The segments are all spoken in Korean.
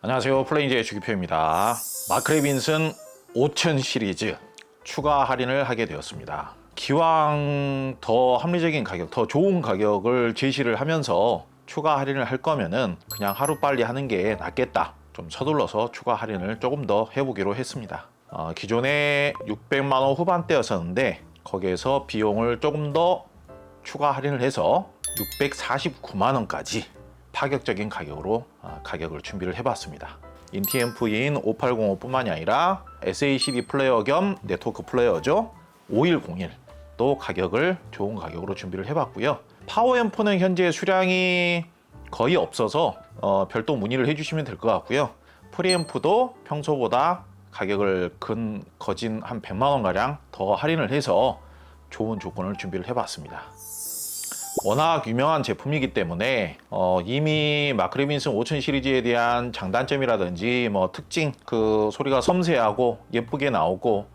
안녕하세요, 플레인즈의 주기표입니다. 마크레빈슨 5000 시리즈 추가 할인을 하게 되었습니다. 기왕 더 합리적인 가격, 더 좋은 가격을 제시를 하면서 추가 할인을 할 거면은 그냥 하루빨리 하는 게 낫겠다, 좀 서둘러서 추가 할인을 조금 더 해보기로 했습니다. 기존에 600만원 후반대였었는데 거기에서 비용을 조금 더 추가 할인을 해서 649만원까지 파격적인 가격으로 가격을 준비를 해봤습니다. 인티앰프인 5805뿐만이 아니라 SACD 플레이어 겸 네트워크 플레이어죠. 5101도 가격을 좋은 가격으로 준비를 해봤고요. 파워앰프는 현재 수량이 거의 없어서 별도 문의를 해주시면 될 것 같고요. 프리앰프도 평소보다 가격을 거진 한 100만원가량 더 할인을 해서 좋은 조건을 준비를 해봤습니다. 워낙 유명한 제품이기 때문에 이미 마크레빈슨 5000 시리즈에 대한 장단점이라든지 특징, 그 소리가 섬세하고 예쁘게 나오고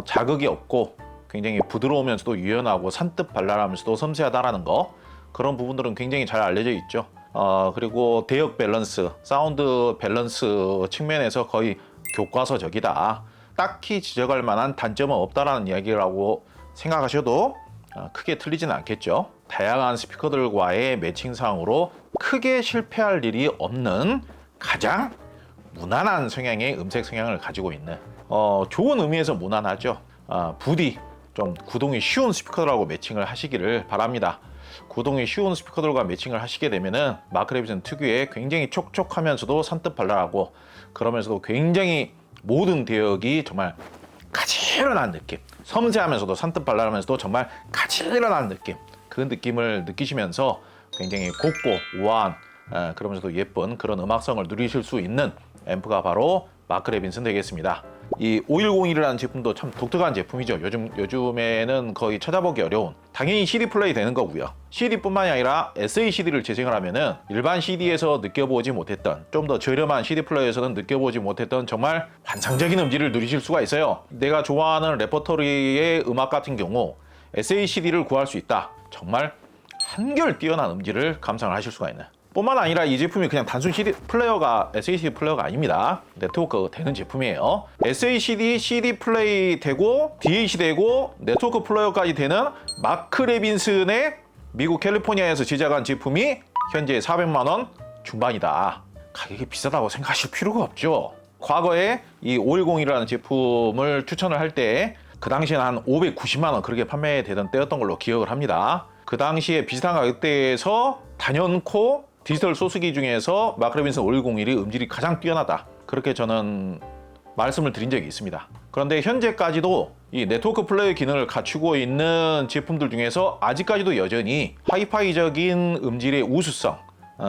자극이 없고 굉장히 부드러우면서도 유연하고 산뜻 발랄하면서도 섬세하다라는 거, 그런 부분들은 굉장히 잘 알려져 있죠. 그리고 대역 밸런스, 사운드 밸런스 측면에서 거의 교과서적이다, 딱히 지적할 만한 단점은 없다라는 이야기라고 생각하셔도 크게 틀리지는 않겠죠. 다양한 스피커들과의 매칭상으로 크게 실패할 일이 없는 가장 무난한 성향의 음색 성향을 가지고 있는, 좋은 의미에서 무난하죠. 부디 좀 구동이 쉬운 스피커들하고 매칭을 하시기를 바랍니다. 구동이 쉬운 스피커들과 매칭을 하시게 되면은 마크레빈슨 특유의 굉장히 촉촉하면서도 산뜻 발랄하고, 그러면서도 굉장히 모든 대역이 정말 가지런한 느낌, 섬세하면서도 산뜻 발랄하면서도 정말 가지런한 느낌, 그 느낌을 느끼시면서 굉장히 곱고 우아한, 그러면서도 예쁜 그런 음악성을 누리실 수 있는 앰프가 바로 마크레빈슨 되겠습니다. 이 5101이라는 제품도 참 독특한 제품이죠. 요즘에는 거의 찾아보기 어려운, 당연히 CD 플레이 되는 거고요. CD뿐만이 아니라 SACD를 재생을 하면은 일반 CD에서 느껴보지 못했던, 좀 더 저렴한 CD 플레이에서는 느껴보지 못했던 정말 환상적인 음질을 누리실 수가 있어요. 내가 좋아하는 레퍼토리의 음악 같은 경우 SACD를 구할 수 있다. 정말 한결 뛰어난 음질을 감상을 하실 수가 있는, 뿐만 아니라 이 제품이 그냥 단순 CD 플레이어가, SACD 플레이어가 아닙니다. 네트워크 되는 제품이에요. SACD, CD 플레이 되고 DAC 되고 네트워크 플레이어까지 되는 마크레빈슨의 미국 캘리포니아에서 제작한 제품이 현재 400만원 중반이다. 가격이 비싸다고 생각하실 필요가 없죠. 과거에 이 5101이라는 제품을 추천을 할 때 그 당시에는 한 590만원 그렇게 판매되던 때였던 걸로 기억을 합니다. 그 당시에 비슷한 가격대에서 단연코 디지털 소스기 중에서 마크레빈슨 5101이 음질이 가장 뛰어나다, 그렇게 저는 말씀을 드린 적이 있습니다. 그런데 현재까지도 이 네트워크 플레이 기능을 갖추고 있는 제품들 중에서 아직까지도 여전히 하이파이적인 음질의 우수성,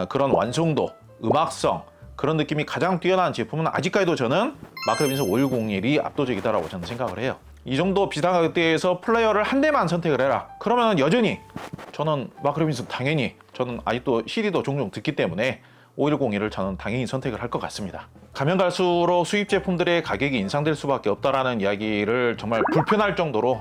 그런 완성도, 음악성, 그런 느낌이 가장 뛰어난 제품은 아직까지도 저는 마크레빈슨 5101이 압도적이다라고 저는 생각을 해요. 이 정도 비슷한 가격대에서 플레이어를 한 대만 선택을 해라, 그러면 여전히 저는 마크레빈슨, 당연히 저는 아직도 CD도 종종 듣기 때문에 5101을 저는 당연히 선택을 할 것 같습니다. 가면 갈수록 수입 제품들의 가격이 인상될 수밖에 없다라는 이야기를 정말 불편할 정도로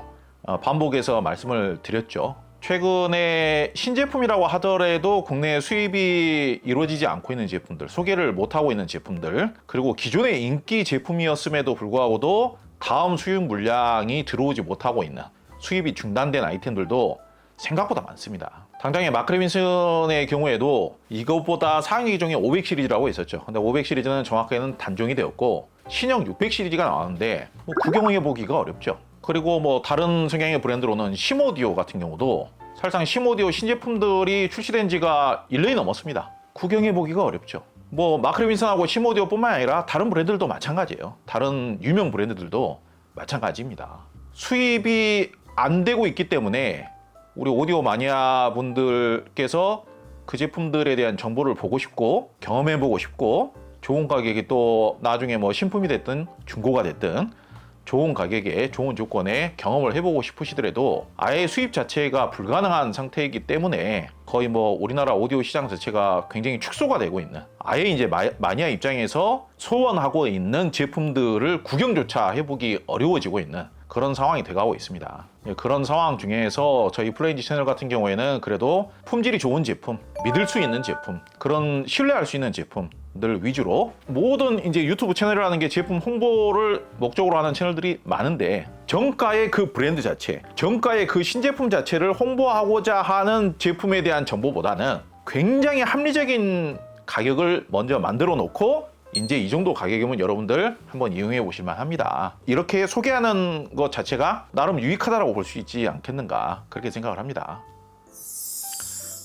반복해서 말씀을 드렸죠. 최근에 신제품이라고 하더라도 국내 수입이 이루어지지 않고 있는 제품들, 소개를 못하고 있는 제품들, 그리고 기존의 인기 제품이었음에도 불구하고도 다음 수입 물량이 들어오지 못하고 있는, 수입이 중단된 아이템들도 생각보다 많습니다. 당장에 마크레빈슨의 경우에도 이것보다 상위 기종이 500 시리즈라고 있었죠. 근데 500 시리즈는 정확하게는 단종이 되었고 신형 600 시리즈가 나왔는데 구경해 보기가 어렵죠. 그리고 다른 성향의 브랜드로는 심오디오 같은 경우도 사실상 심오디오 신제품들이 출시된 지가 1년이 넘었습니다. 구경해 보기가 어렵죠. 마크레빈슨하고 심오디오뿐만 아니라 다른 브랜드들도 마찬가지예요. 다른 유명 브랜드들도 마찬가지입니다. 수입이 안 되고 있기 때문에 우리 오디오 마니아 분들께서 그 제품들에 대한 정보를 보고 싶고 경험해 보고 싶고, 좋은 가격이 또 나중에 신품이 됐든 중고가 됐든 좋은 가격에 좋은 조건에 경험을 해보고 싶으시더라도 아예 수입 자체가 불가능한 상태이기 때문에 거의 우리나라 오디오 시장 자체가 굉장히 축소가 되고 있는, 아예 이제 마니아 입장에서 소원하고 있는 제품들을 구경조차 해보기 어려워지고 있는 그런 상황이 돼가고 있습니다. 그런 상황 중에서 저희 플레인즈 채널 같은 경우에는 그래도 품질이 좋은 제품, 믿을 수 있는 제품, 그런 신뢰할 수 있는 제품, 들 위주로 모든 이제 유튜브 채널이라는 게 제품 홍보를 목적으로 하는 채널들이 많은데 정가의 그 브랜드 자체, 정가의 그 신제품 자체를 홍보하고자 하는 제품에 대한 정보보다는 굉장히 합리적인 가격을 먼저 만들어 놓고 이제 이 정도 가격이면 여러분들 한번 이용해 보실 만합니다. 이렇게 소개하는 것 자체가 나름 유익하다고 볼 수 있지 않겠는가 그렇게 생각을 합니다.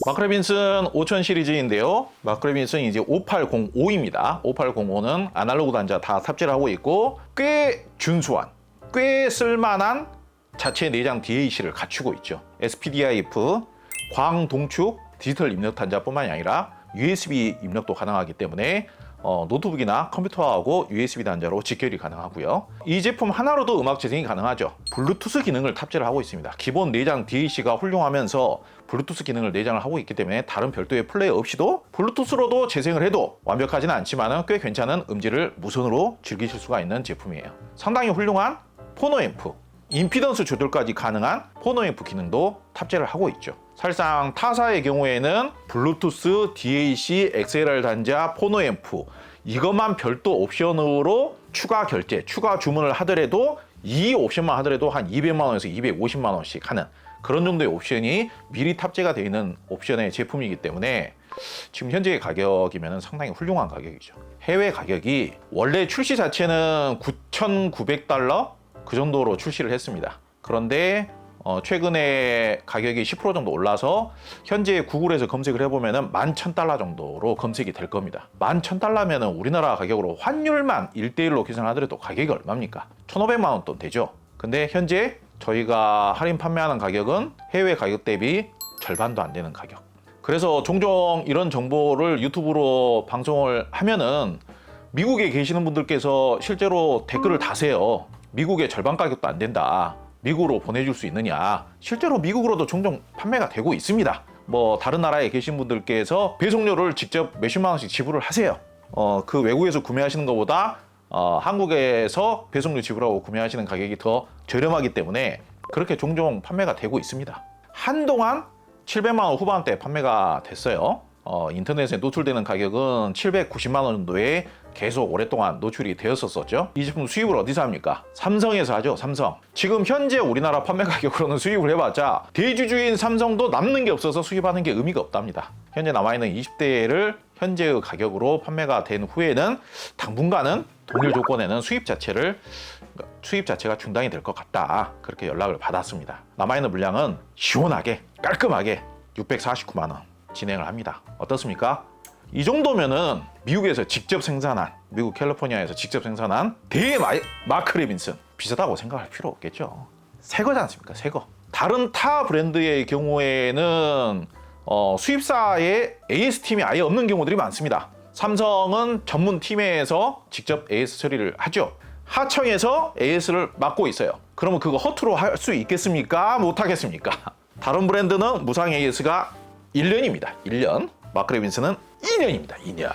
마크레빈슨 5000 시리즈인데요. 마크레빈슨 이제 5805입니다. 5805는 아날로그 단자 다 탑재를 하고 있고 꽤 준수한, 꽤 쓸만한 자체 내장 DAC를 갖추고 있죠. SPDIF, 광동축, 디지털 입력 단자뿐만이 아니라 USB 입력도 가능하기 때문에 노트북이나 컴퓨터하고 USB 단자로 직결이 가능하고요. 이 제품 하나로도 음악 재생이 가능하죠. 블루투스 기능을 탑재를 하고 있습니다. 기본 내장 DAC가 훌륭하면서 블루투스 기능을 내장을 하고 있기 때문에 다른 별도의 플레이어 없이도 블루투스로도 재생을 해도 완벽하지는 않지만 꽤 괜찮은 음질을 무선으로 즐기실 수가 있는 제품이에요. 상당히 훌륭한 포노앰프, 임피던스 조절까지 가능한 포노앰프 기능도 탑재를 하고 있죠. 사실상 타사의 경우에는 블루투스, DAC, XLR 단자, 포노앰프 이것만 별도 옵션으로 추가 결제, 추가 주문을 하더라도 이 옵션만 하더라도 한 200만 원에서 250만 원씩 하는 그런 정도의 옵션이 미리 탑재가 되어 있는 옵션의 제품이기 때문에 지금 현재의 가격이면 상당히 훌륭한 가격이죠. 해외 가격이 원래 출시 자체는 9,900달러 그 정도로 출시를 했습니다. 그런데 최근에 가격이 10% 정도 올라서 현재 구글에서 검색을 해보면 11,000달러 정도로 검색이 될 겁니다. 11,000달러면 우리나라 가격으로 환율만 1대1로 계산하더라도 가격이 얼마입니까? 1,500만 원 돈 되죠. 근데 현재 저희가 할인 판매하는 가격은 해외 가격 대비 절반도 안 되는 가격. 그래서 종종 이런 정보를 유튜브로 방송을 하면은 미국에 계시는 분들께서 실제로 댓글을 다세요. 미국의 절반 가격도 안 된다. 미국으로 보내줄 수 있느냐. 실제로 미국으로도 종종 판매가 되고 있습니다. 뭐 다른 나라에 계신 분들께서 배송료를 직접 몇십만 원씩 지불을 하세요. 그 외국에서 구매하시는 것보다 한국에서 배송료 지불하고 구매하시는 가격이 더 저렴하기 때문에 그렇게 종종 판매가 되고 있습니다. 한동안 700만 원 후반대 판매가 됐어요. 인터넷에 노출되는 가격은 790만 원 정도에 계속 오랫동안 노출이 되었었죠. 이 제품 수입을 어디서 합니까? 삼성에서 하죠. 삼성. 지금 현재 우리나라 판매 가격으로는 수입을 해봤자 대주주인 삼성도 남는 게 없어서 수입하는 게 의미가 없답니다. 현재 남아있는 20대를 현재의 가격으로 판매가 된 후에는 당분간은 동일 조건에는 수입 자체가 중단이 될 것 같다. 그렇게 연락을 받았습니다. 남아있는 물량은 시원하게 깔끔하게 649만 원 진행을 합니다. 어떻습니까? 이 정도면은 미국에서 직접 생산한, 미국 캘리포니아에서 직접 생산한 마크레빈슨 비싸다고 생각할 필요 없겠죠. 새 거지 않습니까? 새 거. 다른 타 브랜드의 경우에는 수입사에 AS팀이 아예 없는 경우들이 많습니다. 삼성은 전문 팀에서 직접 AS 처리를 하죠. 하청에서 AS를 맡고 있어요. 그러면 그거 허투루 할 수 있겠습니까? 못 하겠습니까? 다른 브랜드는 무상 AS가 1년입니다. 1년. 마크레빈슨은 2년입니다. 2년.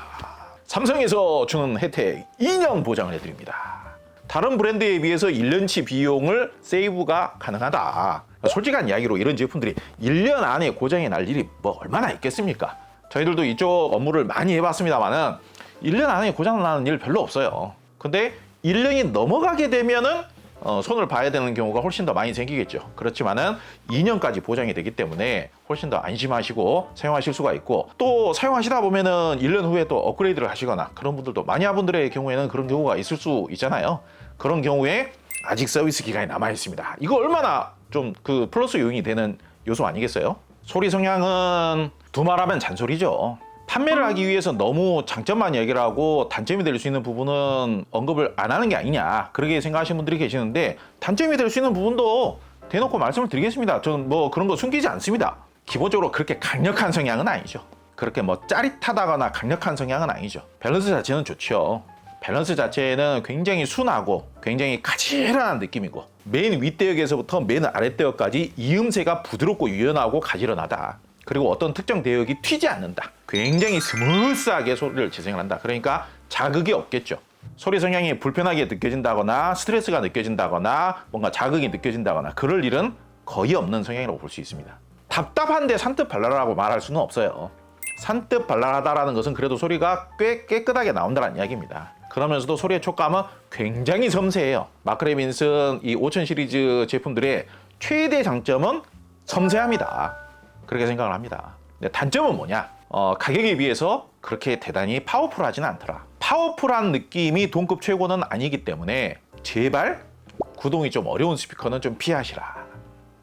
삼성에서 주는 혜택 2년 보장을 해드립니다. 다른 브랜드에 비해서 1년치 비용을 세이브가 가능하다. 솔직한 이야기로 이런 제품들이 1년 안에 고장이 날 일이 뭐 얼마나 있겠습니까? 저희들도 이쪽 업무를 많이 해봤습니다만은 1년 안에 고장 나는 일 별로 없어요. 근데 1년이 넘어가게 되면은 손을 봐야 되는 경우가 훨씬 더 많이 생기겠죠. 그렇지만은 2년까지 보장이 되기 때문에 훨씬 더 안심하시고 사용하실 수가 있고, 또 사용하시다 보면은 1년 후에 또 업그레이드를 하시거나 그런 분들도 마니아분들의 경우에는 그런 경우가 있을 수 있잖아요. 그런 경우에 아직 서비스 기간이 남아 있습니다. 이거 얼마나 좀 그 플러스 요인이 되는 요소 아니겠어요? 소리 성향은 두말하면 잔소리죠. 판매를 하기 위해서 너무 장점만 얘기를 하고 단점이 될 수 있는 부분은 언급을 안 하는 게 아니냐, 그렇게 생각하시는 분들이 계시는데, 단점이 될 수 있는 부분도 대놓고 말씀을 드리겠습니다. 저는 뭐 그런 거 숨기지 않습니다. 기본적으로 그렇게 강력한 성향은 아니죠. 그렇게 뭐 짜릿하다거나 강력한 성향은 아니죠. 밸런스 자체는 좋죠. 밸런스 자체는 굉장히 순하고 굉장히 가지런한 느낌이고, 맨 윗대역에서부터 맨 아랫대역까지 이음새가 부드럽고 유연하고 가지런하다. 그리고 어떤 특정 대역이 튀지 않는다. 굉장히 스무스하게 소리를 재생을 한다. 그러니까 자극이 없겠죠. 소리 성향이 불편하게 느껴진다거나 스트레스가 느껴진다거나 뭔가 자극이 느껴진다거나 그럴 일은 거의 없는 성향이라고 볼 수 있습니다. 답답한데 산뜻 발랄하라고 말할 수는 없어요. 산뜻 발랄하다라는 것은 그래도 소리가 꽤 깨끗하게 나온다는 이야기입니다. 그러면서도 소리의 촉감은 굉장히 섬세해요. 마크레빈슨 이 5000 시리즈 제품들의 최대 장점은 섬세함이다. 그렇게 생각을 합니다. 근데 단점은 뭐냐? 가격에 비해서 그렇게 대단히 파워풀하지는 않더라. 파워풀한 느낌이 동급 최고는 아니기 때문에 제발 구동이 좀 어려운 스피커는 좀 피하시라.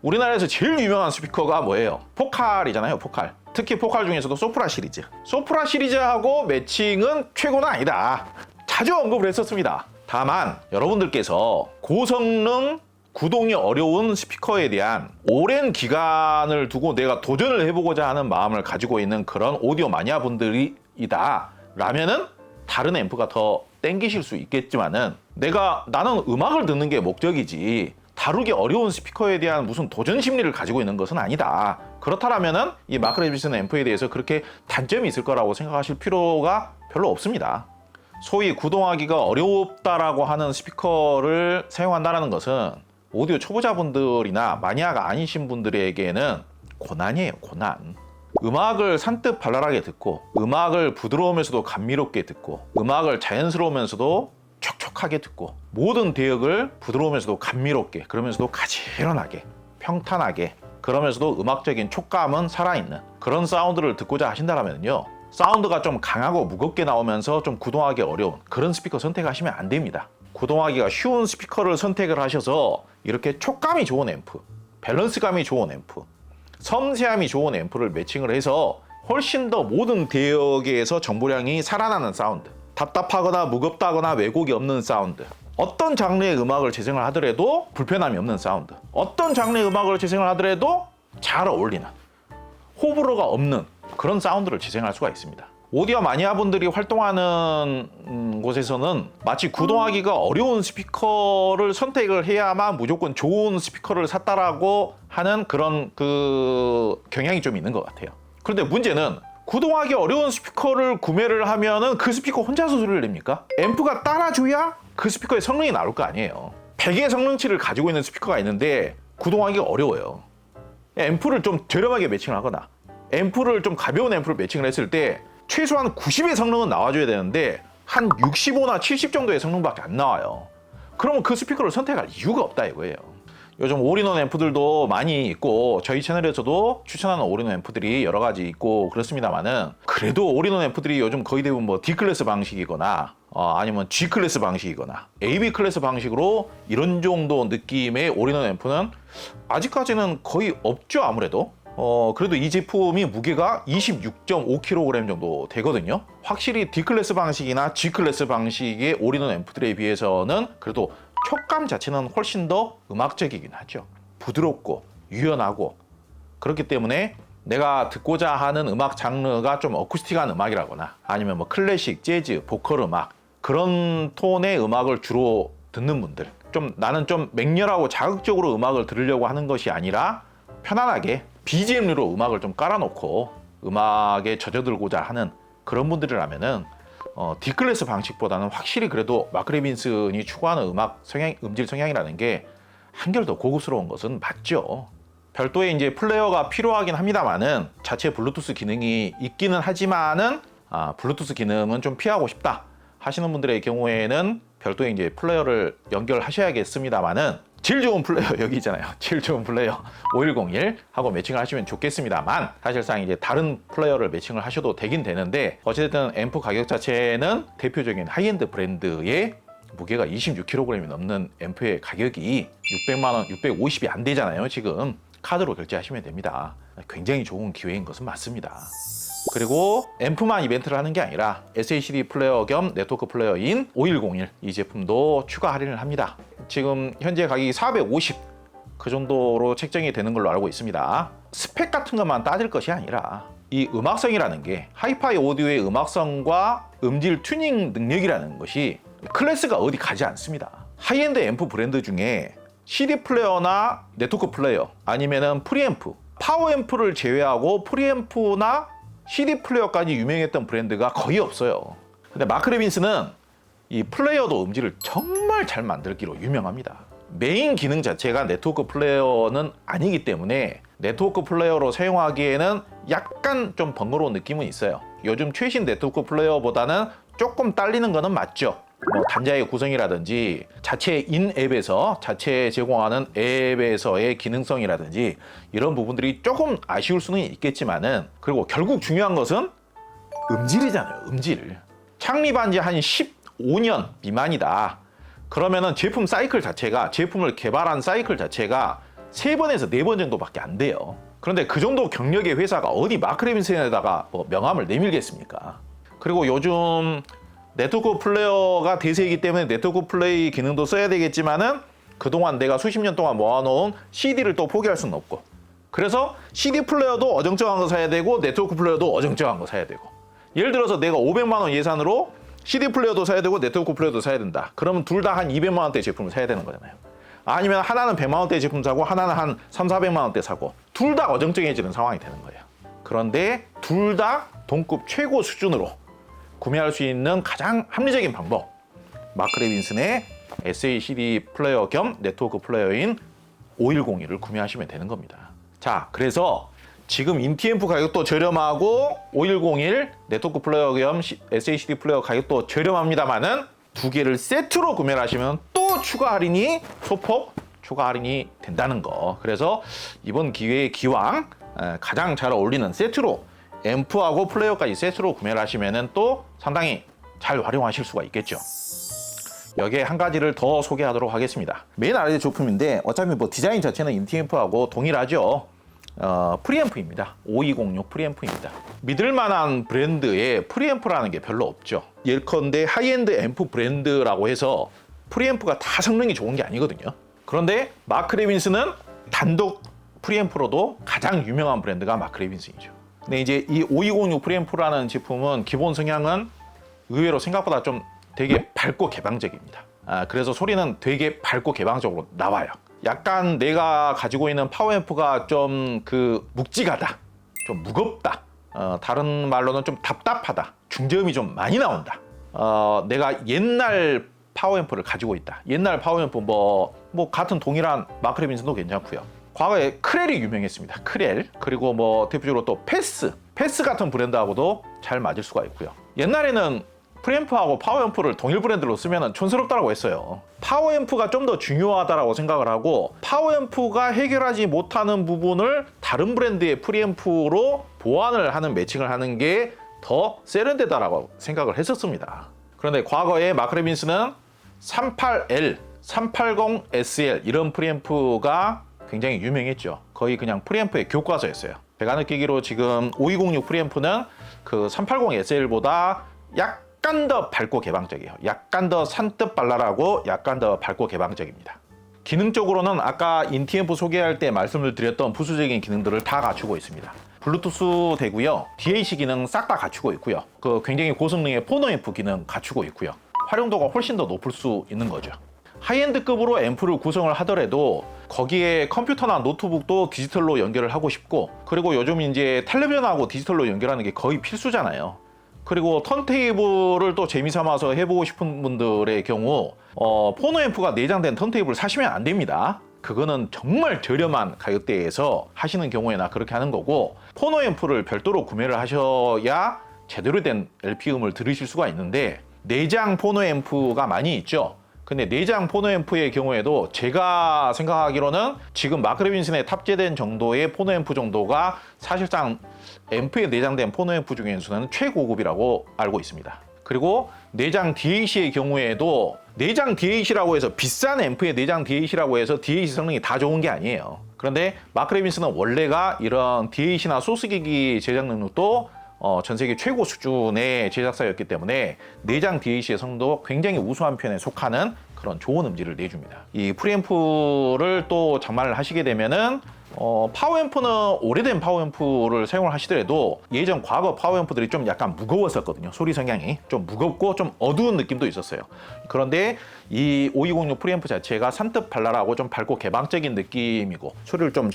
우리나라에서 제일 유명한 스피커가 뭐예요? 포칼이잖아요, 포칼. 특히 포칼 중에서도 소프라 시리즈. 소프라 시리즈하고 매칭은 최고는 아니다. 자주 언급을 했었습니다. 다만 여러분들께서 고성능 구동이 어려운 스피커에 대한 오랜 기간을 두고 내가 도전을 해보고자 하는 마음을 가지고 있는 그런 오디오 마니아 분들이다 라면은 다른 앰프가 더 땡기실 수 있겠지만은 나는 음악을 듣는 게 목적이지 다루기 어려운 스피커에 대한 무슨 도전 심리를 가지고 있는 것은 아니다. 그렇다면은 이 마크레빈슨 앰프에 대해서 그렇게 단점이 있을 거라고 생각하실 필요가 별로 없습니다. 소위 구동하기가 어렵다라고 하는 스피커를 사용한다는 것은 오디오 초보자분들이나 마니아가 아니신 분들에게는 고난이에요, 고난. 음악을 산뜻 발랄하게 듣고 음악을 부드러우면서도 감미롭게 듣고 음악을 자연스러우면서도 촉촉하게 듣고 모든 대역을 부드러우면서도 감미롭게 그러면서도 가지런하게 평탄하게 그러면서도 음악적인 촉감은 살아있는 그런 사운드를 듣고자 하신다면요, 사운드가 좀 강하고 무겁게 나오면서 좀 구동하기 어려운 그런 스피커 선택하시면 안 됩니다. 구동하기가 쉬운 스피커를 선택을 하셔서 이렇게 촉감이 좋은 앰프, 밸런스감이 좋은 앰프, 섬세함이 좋은 앰프를 매칭을 해서 훨씬 더 모든 대역에서 정보량이 살아나는 사운드, 답답하거나 무겁다거나 왜곡이 없는 사운드, 어떤 장르의 음악을 재생을 하더라도 불편함이 없는 사운드, 어떤 장르의 음악을 재생을 하더라도 잘 어울리는, 호불호가 없는 그런 사운드를 재생할 수가 있습니다. 오디오 마니아분들이 활동하는 곳에서는 마치 구동하기가 어려운 스피커를 선택을 해야만 무조건 좋은 스피커를 샀다라고 하는 그런 경향이 좀 있는 것 같아요. 그런데 문제는 구동하기 어려운 스피커를 구매를 하면은 그 스피커 혼자서 소리를 냅니까? 앰프가 따라줘야 그 스피커의 성능이 나올 거 아니에요. 100의 성능치를 가지고 있는 스피커가 있는데 구동하기가 어려워요. 앰프를 좀 저렴하게 매칭을 하거나 앰프를 좀 가벼운 앰프를 매칭을 했을 때 최소한 90의 성능은 나와줘야 되는데 한 65나 70 정도의 성능밖에 안 나와요. 그러면 그 스피커를 선택할 이유가 없다 이거예요. 요즘 올인원 앰프들도 많이 있고 저희 채널에서도 추천하는 올인원 앰프들이 여러 가지 있고 그렇습니다만은 그래도 올인원 앰프들이 요즘 거의 대부분 뭐 D 클래스 방식이거나 아니면 G 클래스 방식이거나 AB 클래스 방식으로 이런 정도 느낌의 올인원 앰프는 아직까지는 거의 없죠. 아무래도 그래도 이 제품이 무게가 26.5kg 정도 되거든요. 확실히 D 클래스 방식이나 G 클래스 방식의 올인원 앰프들에 비해서는 그래도 촉감 자체는 훨씬 더 음악적이긴 하죠. 부드럽고 유연하고 그렇기 때문에 내가 듣고자 하는 음악 장르가 좀 어쿠스틱한 음악이라거나 아니면 뭐 클래식, 재즈, 보컬 음악 그런 톤의 음악을 주로 듣는 분들, 나는 좀 맹렬하고 자극적으로 음악을 들으려고 하는 것이 아니라 편안하게 BGM으로 음악을 좀 깔아놓고 음악에 젖어들고자 하는 그런 분들이라면은 D클래스 방식보다는 확실히 그래도 마크레빈슨이 추구하는 음악 성향, 음질 성향이라는 게 한결 더 고급스러운 것은 맞죠. 별도의 이제 플레이어가 필요하긴 합니다만은 자체 블루투스 기능이 있기는 하지만은 블루투스 기능은 좀 피하고 싶다 하시는 분들의 경우에는 별도의 이제 플레이어를 연결하셔야겠습니다만은 제일 좋은 플레이어 여기 있잖아요. 제일 좋은 플레이어 5101 하고 매칭을 하시면 좋겠습니다만 사실상 이제 다른 플레이어를 매칭을 하셔도 되긴 되는데 어쨌든 앰프 가격 자체는 대표적인 하이엔드 브랜드의 무게가 26kg이 넘는 앰프의 가격이 600만 원, 650이 안 되잖아요. 지금 카드로 결제하시면 됩니다. 굉장히 좋은 기회인 것은 맞습니다. 그리고 앰프만 이벤트를 하는 게 아니라 SACD 플레이어 겸 네트워크 플레이어인 5101 이 제품도 추가 할인을 합니다. 지금 현재 가격이 450 그 정도로 책정이 되는 걸로 알고 있습니다. 스펙 같은 것만 따질 것이 아니라 이 음악성이라는 게 하이파이 오디오의 음악성과 음질 튜닝 능력이라는 것이 클래스가 어디 가지 않습니다. 하이엔드 앰프 브랜드 중에 CD 플레이어나 네트워크 플레이어 아니면은 프리앰프, 파워 앰프를 제외하고 프리앰프나 CD 플레이어까지 유명했던 브랜드가 거의 없어요. 근데 마크레빈슨은 이 플레이어도 음질을 정말 잘 만들기로 유명합니다. 메인 기능 자체가 네트워크 플레이어는 아니기 때문에 네트워크 플레이어로 사용하기에는 약간 좀 번거로운 느낌은 있어요. 요즘 최신 네트워크 플레이어보다는 조금 딸리는 거는 맞죠. 뭐 단자의 구성이라든지 자체 인앱에서 자체 제공하는 앱에서의 기능성이라든지 이런 부분들이 조금 아쉬울 수는 있겠지만은, 그리고 결국 중요한 것은 음질이잖아요. 음질. 창립한 지 한 15년 미만이다. 그러면은 제품 사이클 자체가, 제품을 개발한 사이클 자체가 3번에서 4번 정도밖에 안 돼요. 그런데 그 정도 경력의 회사가 어디 마크레빈슨에다가 뭐 명함을 내밀겠습니까? 그리고 요즘 네트워크 플레이어가 대세이기 때문에 네트워크 플레이 기능도 써야 되겠지만은, 그동안 내가 수십 년 동안 모아놓은 CD를 또 포기할 수는 없고, 그래서 CD 플레이어도 어정쩡한 거 사야 되고 네트워크 플레이어도 어정쩡한 거 사야 되고, 예를 들어서 내가 500만 원 예산으로 CD 플레이어도 사야 되고 네트워크 플레이어도 사야 된다. 그러면 둘 다 한 200만 원대 제품을 사야 되는 거잖아요. 아니면 하나는 100만 원대 제품 사고 하나는 한 3, 400만 원대 사고, 둘 다 어정쩡해지는 상황이 되는 거예요. 그런데 둘 다 동급 최고 수준으로 구매할 수 있는 가장 합리적인 방법, 마크레빈슨의 SACD 플레이어 겸 네트워크 플레이어인 5101을 구매하시면 되는 겁니다. 자, 그래서 지금 인티앰프 가격도 저렴하고 5101 네트워크 플레이어 겸 SACD 플레이어 가격도 저렴합니다만은, 두 개를 세트로 구매를 하시면 또 추가 할인이, 소폭 추가 할인이 된다는 거. 그래서 이번 기회에 기왕 가장 잘 어울리는 세트로, 앰프하고 플레이어까지 세트로 구매를 하시면은 또 상당히 잘 활용하실 수가 있겠죠. 여기에 한 가지를 더 소개하도록 하겠습니다. 메인 RD 제품인데 어차피 뭐 디자인 자체는 인티앰프하고 동일하죠. 프리앰프입니다. 5206 프리앰프입니다. 믿을만한 브랜드에 프리앰프라는 게 별로 없죠. 예컨대 하이엔드 앰프 브랜드라고 해서 프리앰프가 다 성능이 좋은 게 아니거든요. 그런데 마크레빈슨은 단독 프리앰프로도 가장 유명한 브랜드가 마크레빈슨이죠. 근데 이제 이 5206 프리앰프라는 제품은 기본 성향은 의외로 생각보다 좀 되게 밝고 개방적입니다. 그래서 소리는 되게 밝고 개방적으로 나와요. 약간 내가 가지고 있는 파워앰프가 좀 묵직하다, 좀 무겁다, 다른 말로는 좀 답답하다, 중저음이 좀 많이 나온다. 내가 옛날 파워앰프를 가지고 있다. 옛날 파워앰프 뭐 같은 동일한 마크레빈슨도 괜찮고요. 과거에 크렐이 유명했습니다. 크렐. 그리고 뭐 대표적으로 또 패스 같은 브랜드하고도 잘 맞을 수가 있고요. 옛날에는 프리앰프하고 파워앰프를 동일 브랜드로 쓰면 촌스럽다고 했어요. 파워앰프가 좀 더 중요하다고 생각을 하고, 파워앰프가 해결하지 못하는 부분을 다른 브랜드의 프리앰프로 보완을 하는, 매칭을 하는 게 더 세련되다라고 생각을 했었습니다. 그런데 과거에 마크레빈슨은 38L, 380SL 이런 프리앰프가 굉장히 유명했죠. 거의 그냥 프리앰프의 교과서였어요. 제가 느끼기로 지금 5206 프리앰프는 그 380SL보다 약간 더 밝고 개방적이에요. 약간 더 산뜻 발랄하고 약간 더 밝고 개방적입니다. 기능적으로는 아까 인티앰프 소개할 때 말씀을 드렸던 부수적인 기능들을 다 갖추고 있습니다. 블루투스 되고요. DAC 기능 싹 다 갖추고 있고요. 굉장히 고성능의 포노앰프 기능 갖추고 있고요. 활용도가 훨씬 더 높을 수 있는 거죠. 하이엔드급으로 앰프를 구성을 하더라도 거기에 컴퓨터나 노트북도 디지털로 연결을 하고 싶고, 그리고 요즘 이제 텔레비전하고 디지털로 연결하는 게 거의 필수잖아요. 그리고 턴테이블을 또 재미삼아서 해보고 싶은 분들의 경우 포노앰프가 내장된 턴테이블을 사시면 안 됩니다. 그거는 정말 저렴한 가격대에서 하시는 경우에나 그렇게 하는 거고, 포노앰프를 별도로 구매를 하셔야 제대로 된 LP 음을 들으실 수가 있는데, 내장 포노앰프가 많이 있죠. 근데 내장 포노앰프의 경우에도 제가 생각하기로는 지금 마크레빈슨에 탑재된 정도의 포노앰프 정도가 사실상 앰프에 내장된 포노앰프 중에서는 최고급이라고 알고 있습니다. 그리고 내장 DAC의 경우에도, 내장 DAC라고 해서 비싼 앰프의 내장 DAC라고 해서 DAC 성능이 다 좋은 게 아니에요. 그런데 마크레빈슨은 원래가 이런 DAC나 소스기기 제작 능력도 전 세계 최고 수준의 제작사였기 때문에 내장 DAC의 성능도 굉장히 우수한 편에 속하는 그런 좋은 음질을 내줍니다. 이 프리앰프를 또 장만을 하시게 되면은 파워앰프는 오래된 파워앰프를 사용을 하시더라도 예전 과거 파워앰프들이 좀 약간 무거웠었거든요. 소리 성향이 좀 무겁고 좀 어두운 느낌도 있었어요. 그런데 이 5206 프리앰프 자체가 산뜻 발랄하고 좀 밝고 개방적인 느낌이고, 소리를 좀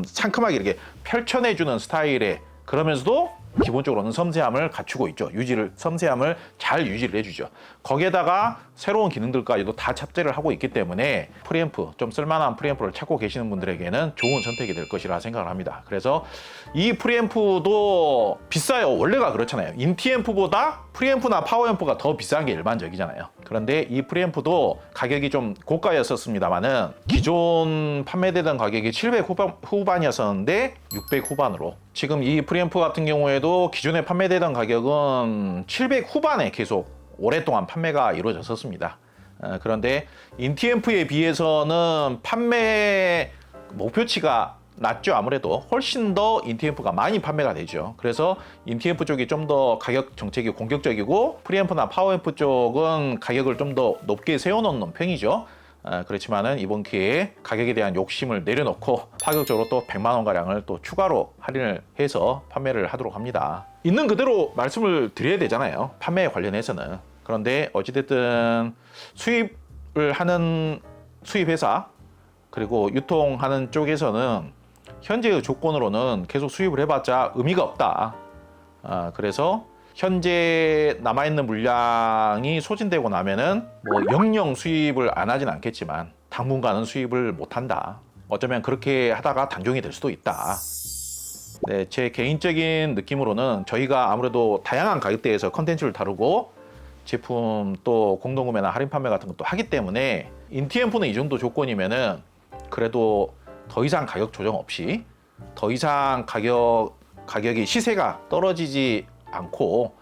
상큼하게 이렇게 펼쳐내주는 스타일의, 그러면서도 기본적으로는 섬세함을 갖추고 있죠. 섬세함을 잘 유지를 해주죠. 거기에다가 새로운 기능들까지도 다 탑재를 하고 있기 때문에 프리앰프, 좀 쓸만한 프리앰프를 찾고 계시는 분들에게는 좋은 선택이 될 것이라 생각을 합니다. 그래서 이 프리앰프도 비싸요. 원래가 그렇잖아요. 인티앰프보다 프리앰프나 파워앰프가 더 비싼 게 일반적이잖아요. 그런데 이 프리앰프도 가격이 좀 고가였었습니다만은 기존 판매되던 가격이 700 후반이었었는데 600 후반으로, 지금 이 프리앰프 같은 경우에도 기존에 판매되던 가격은 700 후반에 계속 오랫동안 판매가 이루어졌었습니다. 그런데 인티앰프에 비해서는 판매 목표치가 낮죠. 아무래도 훨씬 더 인티앰프가 많이 판매가 되죠. 그래서 인티앰프 쪽이 좀 더 가격 정책이 공격적이고 프리앰프나 파워앰프 쪽은 가격을 좀 더 높게 세워놓는 편이죠. 그렇지만은 이번 기회에 가격에 대한 욕심을 내려놓고 파격적으로 또 100만 원 가량을 또 추가로 할인을 해서 판매를 하도록 합니다. 있는 그대로 말씀을 드려야 되잖아요. 판매에 관련해서는. 그런데 어찌됐든 수입을 하는 수입회사 그리고 유통하는 쪽에서는 현재의 조건으로는 계속 수입을 해봤자 의미가 없다. 그래서 현재 남아있는 물량이 소진되고 나면은 뭐 영영 수입을 안 하진 않겠지만 당분간은 수입을 못한다. 어쩌면 그렇게 하다가 단종이 될 수도 있다. 네, 제 개인적인 느낌으로는 저희가 아무래도 다양한 가격대에서 컨텐츠를 다루고 제품 또 공동구매나 할인 판매 같은 것도 하기 때문에 인티앰프는 이 정도 조건이면은 그래도 더 이상 가격 조정 없이 더 이상 가격이 시세가 떨어지지 않고,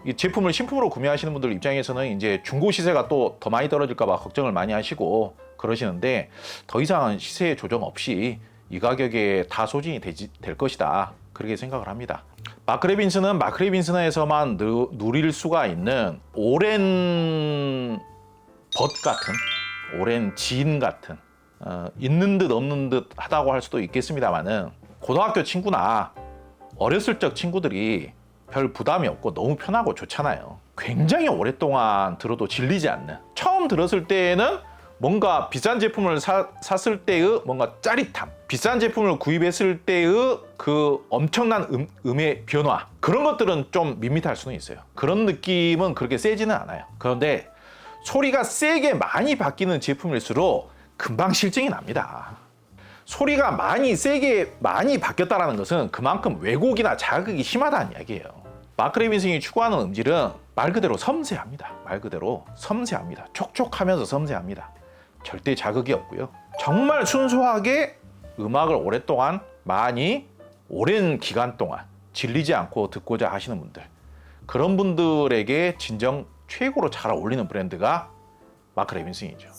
이 제품을 신품으로 구매하시는 분들 입장에서는 이제 중고 시세가 또 더 많이 떨어질까 봐 걱정을 많이 하시고 그러시는데, 더 이상은 시세 조정 없이 이 가격에 다 소진이 될 것이다, 그렇게 생각을 합니다. 마크 레빈슨은 마크 레빈슨에서만 누릴 수가 있는 오랜 벗 같은, 오랜 지인 같은, 있는 듯 없는 듯 하다고 할 수도 있겠습니다만은 고등학교 친구나 어렸을 적 친구들이 별 부담이 없고 너무 편하고 좋잖아요. 굉장히 오랫동안 들어도 질리지 않는, 처음 들었을 때에는 뭔가 비싼 제품을 샀을 때의 뭔가 짜릿함, 비싼 제품을 구입했을 때의 그 엄청난 음의 변화, 그런 것들은 좀 밋밋할 수는 있어요. 그런 느낌은 그렇게 세지는 않아요. 그런데 소리가 세게 많이 바뀌는 제품일수록 금방 실증이 납니다. 소리가 세게 많이 바뀌었다는 것은 그만큼 왜곡이나 자극이 심하다는 이야기예요. 마크 레빈슨이 추구하는 음질은 말 그대로 섬세합니다. 말 그대로 섬세합니다. 촉촉하면서 섬세합니다. 절대 자극이 없고요. 정말 순수하게 음악을 오랫동안 오랜 기간 동안 질리지 않고 듣고자 하시는 분들, 그런 분들에게 진정 최고로 잘 어울리는 브랜드가 마크 레빈슨이죠.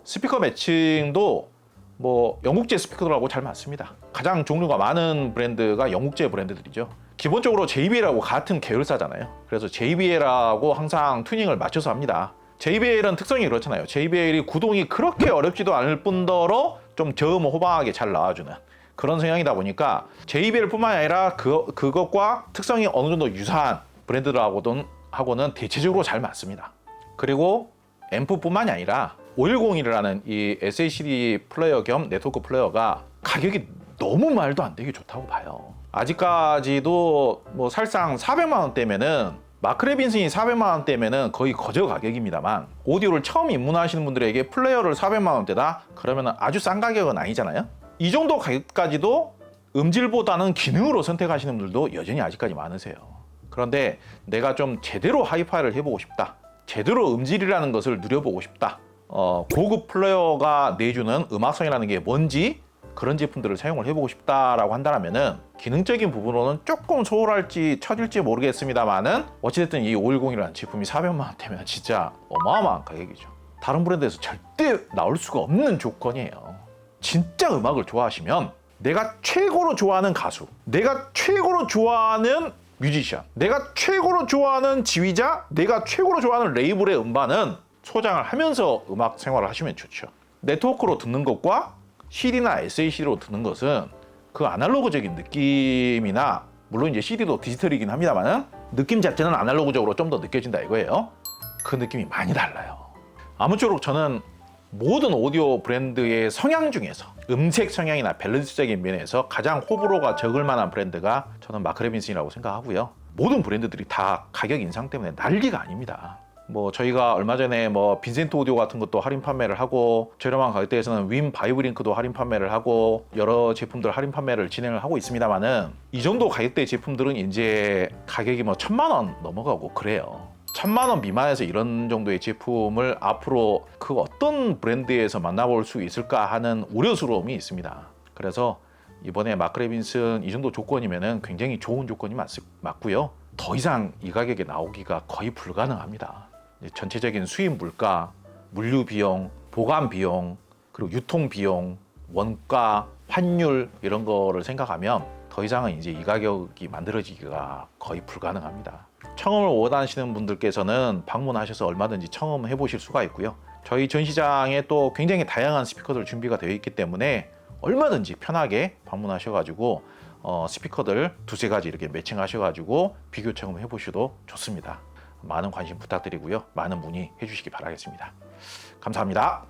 스피커 매칭도 뭐 영국제 스피커들하고 잘 맞습니다. 가장 종류가 많은 브랜드가 영국제 브랜드들이죠. 기본적으로 JBL하고 같은 계열사잖아요. 그래서 JBL하고 항상 튜닝을 맞춰서 합니다. JBL은 특성이 그렇잖아요. JBL이 구동이 그렇게 어렵지도 않을 뿐더러 좀 저음호방하게 잘 나와주는 그런 성향이다 보니까 JBL뿐만 아니라 그것과 특성이 어느 정도 유사한 브랜드들하고는 대체적으로 잘 맞습니다. 그리고 앰프뿐만이 아니라 5101이라는 이 SACD 플레이어 겸 네트워크 플레이어가 가격이 너무 말도 안 되게 좋다고 봐요. 아직까지도 뭐 살상 400만 원대면은, 마크 레빈슨이 400만 원대면은 거의 거저 가격입니다만, 오디오를 처음 입문하시는 분들에게 플레이어를 400만 원대다? 그러면은 아주 싼 가격은 아니잖아요. 이 정도 가격까지도 음질보다는 기능으로 선택하시는 분들도 여전히 아직까지 많으세요. 그런데 내가 좀 제대로 하이파이를 해보고 싶다, 제대로 음질이라는 것을 누려보고 싶다, 고급 플레이어가 내주는 음악성이라는 게 뭔지 그런 제품들을 사용을 해보고 싶다라고 한다면은 기능적인 부분으로는 조금 소홀할지 처질지 모르겠습니다만은 어찌됐든 이 5101이라는 제품이 400만 원대면 진짜 어마어마한 가격이죠. 다른 브랜드에서 절대 나올 수가 없는 조건이에요. 진짜 음악을 좋아하시면 내가 최고로 좋아하는 가수, 내가 최고로 좋아하는 뮤지션, 내가 최고로 좋아하는 지휘자, 내가 최고로 좋아하는 레이블의 음반은 소장을 하면서 음악 생활을 하시면 좋죠. 네트워크로 듣는 것과 CD나 SACD로 듣는 것은 그 아날로그적인 느낌이나, 물론 이제 CD도 디지털이긴 합니다만 느낌 자체는 아날로그적으로 좀 더 느껴진다 이거예요. 그 느낌이 많이 달라요. 아무쪼록 저는 모든 오디오 브랜드의 성향 중에서 음색 성향이나 밸런스적인 면에서 가장 호불호가 적을 만한 브랜드가 저는 마크 레빈슨이라고 생각하고요. 모든 브랜드들이 다 가격 인상 때문에 난리가 아닙니다. 뭐 저희가 얼마 전에 뭐 빈센트 오디오 같은 것도 할인 판매를 하고, 저렴한 가격대에서는 윈 바이브링크도 할인 판매를 하고, 여러 제품들 할인 판매를 진행을 하고 있습니다만은, 이 정도 가격대 제품들은 이제 가격이 뭐 1,000만 원 넘어가고 그래요. 1,000만 원 미만에서 이런 정도의 제품을 앞으로 그 어떤 브랜드에서 만나볼 수 있을까 하는 우려스러움이 있습니다. 그래서 이번에 마크 레빈슨 이 정도 조건이면은 굉장히 좋은 조건이 맞고요. 더 이상 이 가격에 나오기가 거의 불가능합니다. 전체적인 수입 물가, 물류 비용, 보관 비용, 그리고 유통 비용, 원가, 환율 이런 거를 생각하면 더 이상은 이제 이 가격이 만들어지기가 거의 불가능합니다. 청음을 원하시는 분들께서는 방문하셔서 얼마든지 청음해 보실 수가 있고요. 저희 전시장에 또 굉장히 다양한 스피커들 준비가 되어 있기 때문에 얼마든지 편하게 방문하셔가지고 스피커들 두세 가지 이렇게 매칭하셔가지고 비교 청음해 보셔도 좋습니다. 많은 관심 부탁드리고요. 많은 문의해 주시기 바라겠습니다. 감사합니다.